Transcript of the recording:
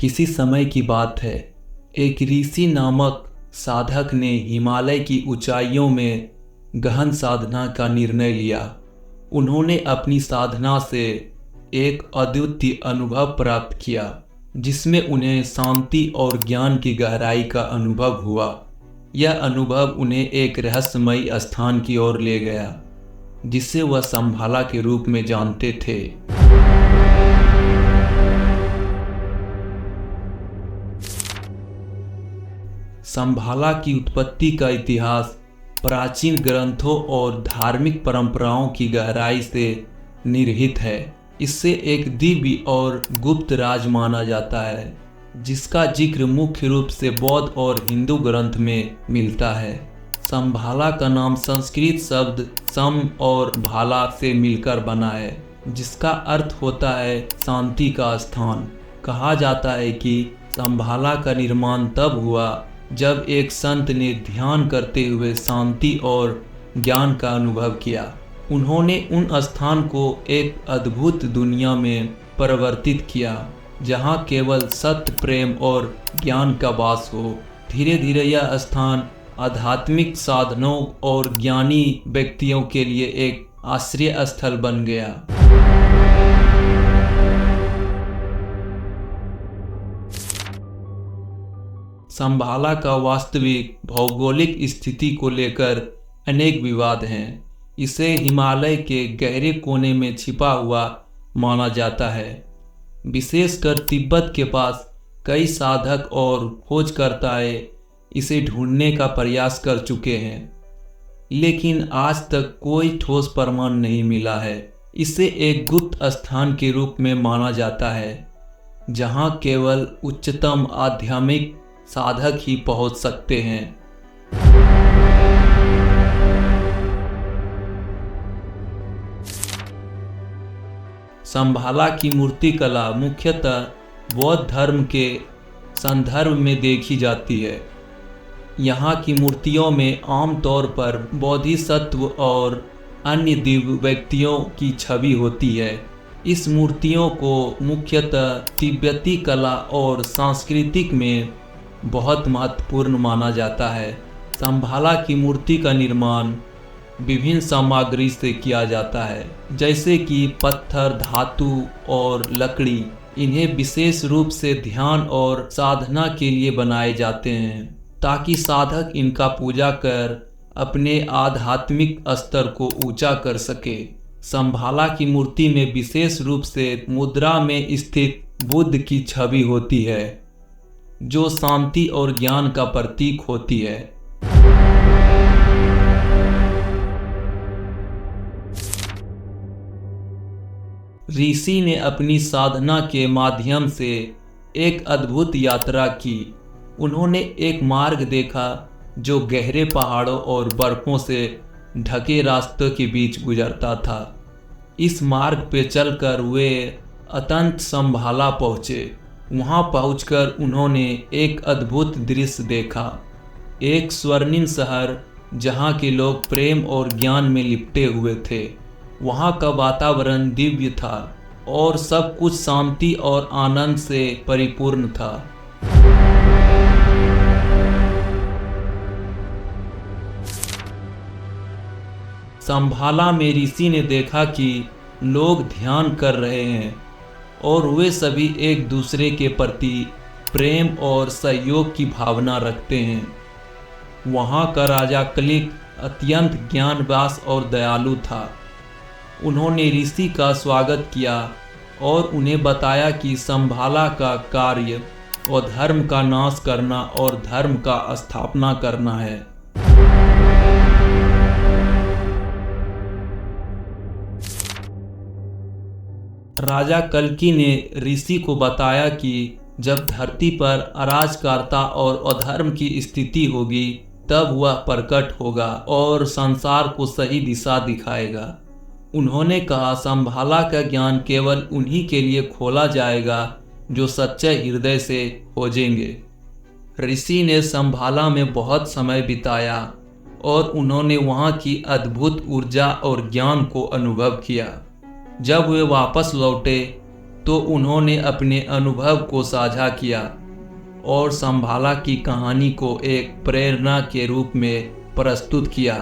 किसी समय की बात है। एक ऋषि नामक साधक ने हिमालय की ऊंचाइयों में गहन साधना का निर्णय लिया। उन्होंने अपनी साधना से एक अद्वितीय अनुभव प्राप्त किया, जिसमें उन्हें शांति और ज्ञान की गहराई का अनुभव हुआ। यह अनुभव उन्हें एक रहस्यमयी स्थान की ओर ले गया, जिसे वह संभाला के रूप में जानते थे। संभाला की उत्पत्ति का इतिहास प्राचीन ग्रंथों और धार्मिक परंपराओं की गहराई से निहित है। इसे एक दिव्य और गुप्त राज माना जाता है, जिसका जिक्र मुख्य रूप से बौद्ध और हिंदू ग्रंथ में मिलता है। संभाला का नाम संस्कृत शब्द सम और भाला से मिलकर बना है, जिसका अर्थ होता है शांति का स्थान। कहा जाता है कि संभाला का निर्माण तब हुआ जब एक संत ने ध्यान करते हुए शांति और ज्ञान का अनुभव किया। उन्होंने उन स्थान को एक अद्भुत दुनिया में परिवर्तित किया, जहां केवल सत्य, प्रेम और ज्ञान का वास हो। धीरे धीरे यह स्थान आध्यात्मिक साधनों और ज्ञानी व्यक्तियों के लिए एक आश्रय स्थल बन गया। संभाला का वास्तविक भौगोलिक स्थिति को लेकर अनेक विवाद हैं। इसे हिमालय के गहरे कोने में छिपा हुआ माना जाता है। विशेषकर तिब्बत के पास कई साधक और खोजकर्ताएं इसे ढूंढने का प्रयास कर चुके हैं, लेकिन आज तक कोई ठोस प्रमाण नहीं मिला है। इसे एक गुप्त स्थान के रूप में माना जाता है, जहां केवल उच्चतम आध्यात्मिक साधक ही पहुंच सकते हैं। संभाला की मूर्ति कला मुख्यतः बौद्ध धर्म के संदर्भ में देखी जाती है। यहाँ की मूर्तियों में आमतौर पर बोधिसत्व और अन्य दिव्य व्यक्तियों की छवि होती है। इस मूर्तियों को मुख्यतः तिब्बती कला और सांस्कृतिक में बहुत महत्वपूर्ण माना जाता है। संभाला की मूर्ति का निर्माण विभिन्न सामग्री से किया जाता है, जैसे कि पत्थर, धातु और लकड़ी। इन्हें विशेष रूप से ध्यान और साधना के लिए बनाए जाते हैं, ताकि साधक इनका पूजा कर अपने आध्यात्मिक स्तर को ऊंचा कर सके। संभाला की मूर्ति में विशेष रूप से मुद्रा में स्थित बुद्ध की छवि होती है, जो शांति और ज्ञान का प्रतीक होती है। ऋषि ने अपनी साधना के माध्यम से एक अद्भुत यात्रा की। उन्होंने एक मार्ग देखा जो गहरे पहाड़ों और बर्फों से ढके रास्तों के बीच गुजरता था। इस मार्ग पे चलकर वे अत्यंत संभाला पहुँचे। वहां पहुंचकर उन्होंने एक अद्भुत दृश्य देखा। एक स्वर्णिम शहर जहां के लोग प्रेम और ज्ञान में लिपटे हुए थे। वहां का वातावरण दिव्य था और सब कुछ शांति और आनंद से परिपूर्ण था। संभाला में ऋषि ने देखा कि लोग ध्यान कर रहे हैं और वे सभी एक दूसरे के प्रति प्रेम और सहयोग की भावना रखते हैं। वहाँ का राजा कलिक अत्यंत ज्ञानवास और दयालु था। उन्होंने ऋषि का स्वागत किया और उन्हें बताया कि संभाला का कार्य अधर्म का नाश करना और धर्म का स्थापना करना है। राजा कल्की ने ऋषि को बताया कि जब धरती पर अराजकता और अधर्म की स्थिति होगी, तब वह प्रकट होगा और संसार को सही दिशा दिखाएगा। उन्होंने कहा, संभाला का ज्ञान केवल उन्हीं के लिए खोला जाएगा जो सच्चे हृदय से खोजेंगे। ऋषि ने संभाला में बहुत समय बिताया और उन्होंने वहाँ की अद्भुत ऊर्जा और ज्ञान को अनुभव किया। जब वे वापस लौटे तो उन्होंने अपने अनुभव को साझा किया और संभाला की कहानी को एक प्रेरणा के रूप में प्रस्तुत किया।